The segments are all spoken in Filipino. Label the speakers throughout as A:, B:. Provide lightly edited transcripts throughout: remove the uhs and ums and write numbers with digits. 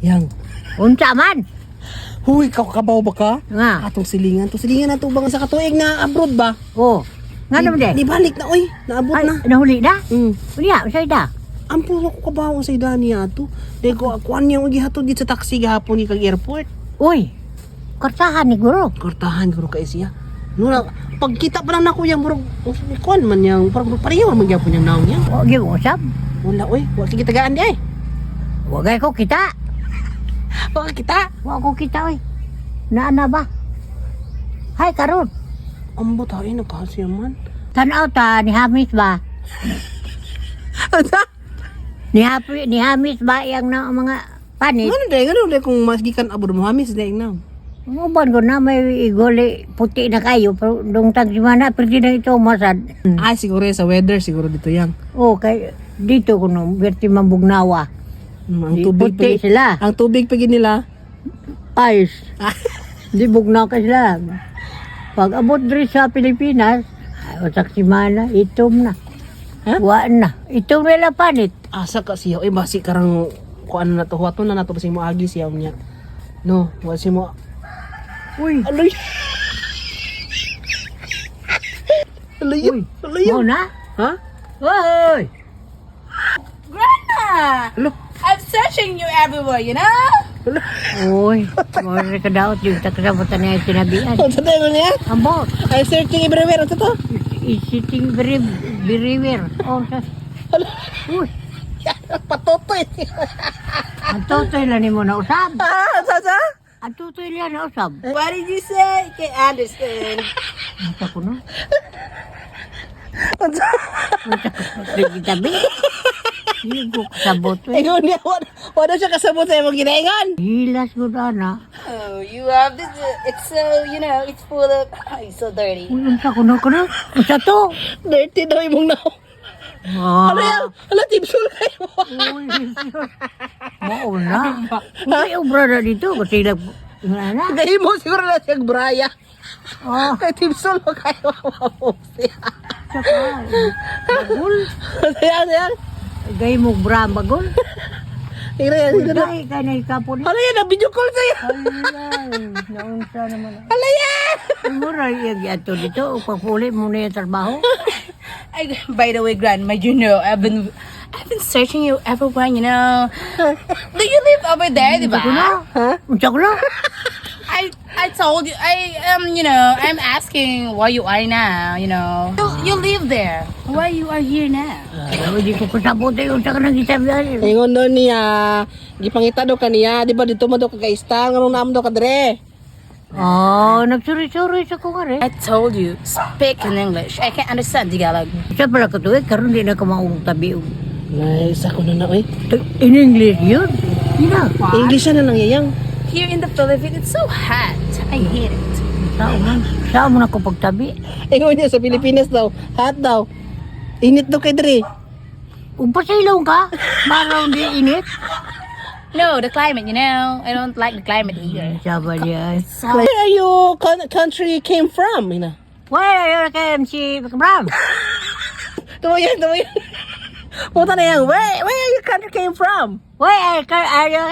A: Yang.
B: Unsa man?
A: Huy, kabaw ba ka?
B: Nga.
A: Atong silingan. Itong silingan na tubang sa katuig na abroad ba?
B: Oh. Nga naman de.
A: Di balik na, oy. Naabot
B: Ay,
A: na.
B: nahuli na?
A: Mm.
B: Unya, usay da.
A: Ampo ako kabaw sa idani ato. Dahil ko, kuan niyang gihatod dito sa taxi gahapon ni kag airport.
B: Uy. Kartahan ni guro.
A: Kortahan ko kay siya. No, pagkita pa lang na ko yung murag, kuan man yang, parang pareho man gyapon yung naon niya.
B: O, give usap.
A: Wala, oy. Wala sige tagaan di ay.
B: Wagay ko kita.
A: Wala kita.
B: Wa ko kita, oy. Naana ba? Hay, karon.
A: Ambo tayo, nagkahasya man.
B: Tanaw ta, ni Hamis ba?
A: Asa?
B: Ni Hamis ba yung na, mga panit?
A: Ano dahil kung mas gikan abroad mo, hamis dahil na.
B: Umuban ko na may igoli puti na kayo. Pero nung tagsimana, pwede na ito masad.
A: Ay, siguro sa weather, siguro dito yang.
B: Oh, kay dito ko nung Berti Mambugnawa.
A: Ang
B: Di
A: tubig
B: puti
A: pa,
B: sila.
A: ang tubig pa nila.
B: Ayos. Di bugnaw ka sila. Pag abot diri sa Pilipinas, ay, tagsimana, itom na.
A: Ha?
B: Wa na. Itom nila panit.
A: Asa ka siya, oy basi karang kung ano na to, huwato na nato basi mo agi siya niya. No, wasi mo.
B: Uy.
A: Aloy. Aloy.
B: Uy.
A: Aloy.
B: Mo na?
A: Ha?
B: Hoy!
C: Grandma!
A: Alo.
C: I'm searching you everywhere, you know?
A: Alo.
B: Uy, mawari ka daot yung takasabutan niya yung sinabihan.
A: Ano sa tayo niya?
B: Ambot,
A: I'm searching everywhere. Ano to?
B: isiting beriwer. Oh, sa... Uy,
A: Patotoy.
B: ang tutoy lang ni mo na usab.
A: Sa?
B: Ang tutoy lang na usab.
C: What did you say? Can't understand.
B: Mata ko no?
A: Sa?
B: Sige tabi. Hindi ko kasabot.
A: Ingon niya, wala siya kasabot sa imong ginaingan.
B: Hilas ko na na.
C: Oh, you have this. It's so, you know, it's full of. Oh, it's so dirty.
B: Uy, unsa ko na ko na? Unsa to?
A: Dirty daw imong naw.
B: Ah.
A: Ano yan? Ano, tipsul kayo?
B: Uy, mauna. Uy, obra na dito. Kasi nag... Nga na.
A: Dahil mo siguro na siyang braya.
B: Oh,
A: Kay tipsul mo kayo mamusi.
B: saka. Bagol.
A: Ano yan?
B: Gay mo bra bagol.
A: Tingnan yan, tingnan yan.
B: Gay ka na ikapon.
A: Ano yan? Video call sa'yo.
B: Alay, naunsa naman.
A: Ano yan?
B: Mura yung yato dito. Pagpuli mo na yung trabaho.
C: By the way, Grandma, you know, I've been searching you everywhere, you know. Do you live over there,
B: Unsa ko na?
C: diba?
A: Ha?
B: Unsa ko na?
C: I told you, you know, I'm asking where you are now, you know. You live there. Why you are here now?
B: Hindi ko kasabot yung unsa ka nang isabihan.
A: Ingon doon niya, gipangita daw kaniya, di ba dito mo daw kakaista, nga nung naman daw kadre.
B: Oh, nagsuri-suri sa ko nga rin.
C: I told you, speak in English. I can't understand Tagalog.
B: Sa pala ka tuwid, karon di na ka maong tabi.
A: Ay, isa ko na na, oy.
B: In English yun? Di na.
A: English na lang yayang.
C: Here in the Philippines, it's so hot. I hate it.
B: Saan mo na ko pagtabi?
A: Ingon niya sa Pilipinas daw, hot daw. Init daw kay dre.
B: Umpasilaw ka? Maraw di init?
C: No, the climate, you know. I don't like the climate here.
B: Saba niya.
A: Where are you country came from? Ina.
B: Where are you si Bram?
A: Tumayan. Puta na yan, where your country came from?
B: Where are you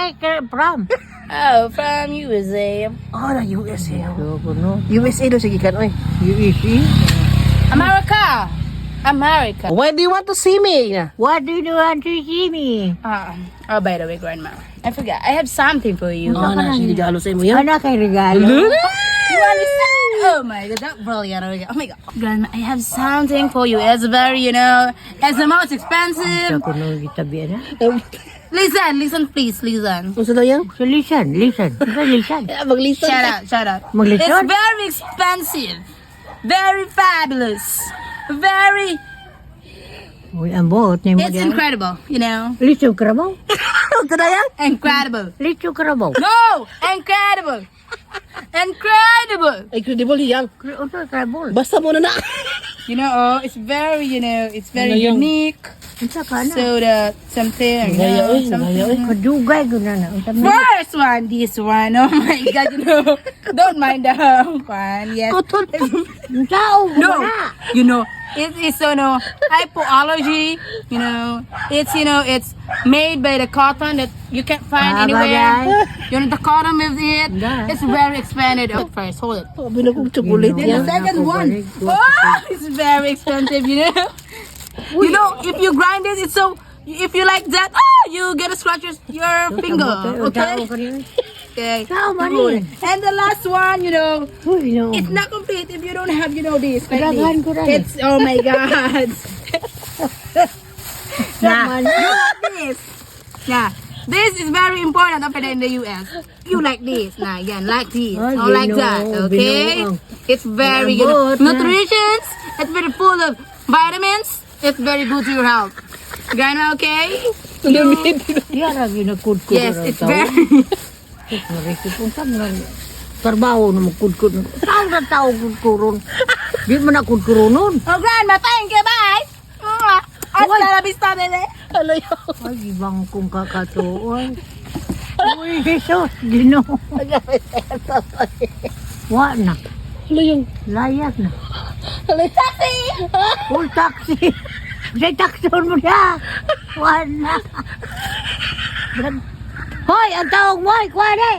B: from?
C: Oh, from USA.
A: Oh, na USA.
B: So, no?
A: USA daw sige kan, oy.
B: USA?
C: America! America.
A: Why do you want to see me? Ina?
B: What do you want to see me?
C: Oh, by the way, Grandma, I forgot. I have something for you.
A: Oh, na, sige regalo sa imo yan.
B: Ano kay regalo?
C: You understand? Oh my god, that's brilliant. Oh my god. Grandma, I have something for you. It's very, you know, it's the most expensive.
B: Sa ko nung gitabi na.
C: Listen, please, listen.
A: Ano daw yan?
B: So listen. Listen.
A: Maglisan.
C: Shut up.
B: Maglison?
C: It's very expensive. Very fabulous. Very,
B: Uy, ang buhot ni mo
C: it's
B: diyan.
C: incredible, you know.
B: Lito karabaw?
A: Ano na yan?
C: Incredible.
B: Lito karabaw?
C: No! Incredible! Incredible!
A: Incredible yang.
B: Unsa karabaw?
A: Basta mo na na.
C: You know, it's very, you know, it's very
A: Ano yung-
C: unique.
B: Unsa ka na?
C: soda, something.
A: Gaya, oy,
C: something.
A: gaya, oy.
B: Kadugay ko na na. Unsa man?
C: First one, this one. Oh my God, you know. Don't mind the one. Yes.
B: Unsa o
C: No,
B: na?
C: you know, it is hypoallergy. You know, it's made by the cotton that you can't find
B: Ah,
C: anywhere.
B: bagay.
C: You know, the cotton with it.
B: Yeah.
C: It's very expanded. Oh, first, hold it.
A: Sabi na kong chocolate
C: Then
A: yan.
C: the second
B: Ako,
C: one.
B: balik.
C: Oh, it's very expensive, you know. You know, if you grind it, it's so. If you like that, you get a scratch your finger. Okay. Okay.
B: Sao man
C: Good.
B: ni?
C: And the last one, you know,
B: Uy, no.
C: it's not complete if you don't have, you know, this. Like
B: Kailangan ko
C: this.
B: rin.
C: It's, oh my God. Nah, you like this. Yeah. This is very important over there in the US. You like this. Nah, again, like this.
B: Ay,
C: Or like
B: Ginoo,
C: that. Okay?
B: Ginoo.
C: It's very
B: Abot
C: good.
B: na.
C: Nutrition. It's very full of vitamins. It's very good to your health. Grandma, okay?
B: Yan ang ginakudkud.
C: Yes, it's very...
B: Mariki kung saan nga. Trabaho na magkudkud. Saan na tao kudkuron? Di mo na kudkuronon.
C: Oh, Grandma, thank you. Bye. Hasta la vista, bebe.
B: Ay, ibang kong kakatuoy. Uy, Jesus, Ginoo. Wa na.
A: Ano yung...
B: Layas na.
C: Taxi!
B: Full taxi. Say takson mo na. Wa na. Hoy, ang tawag mo, kuwane.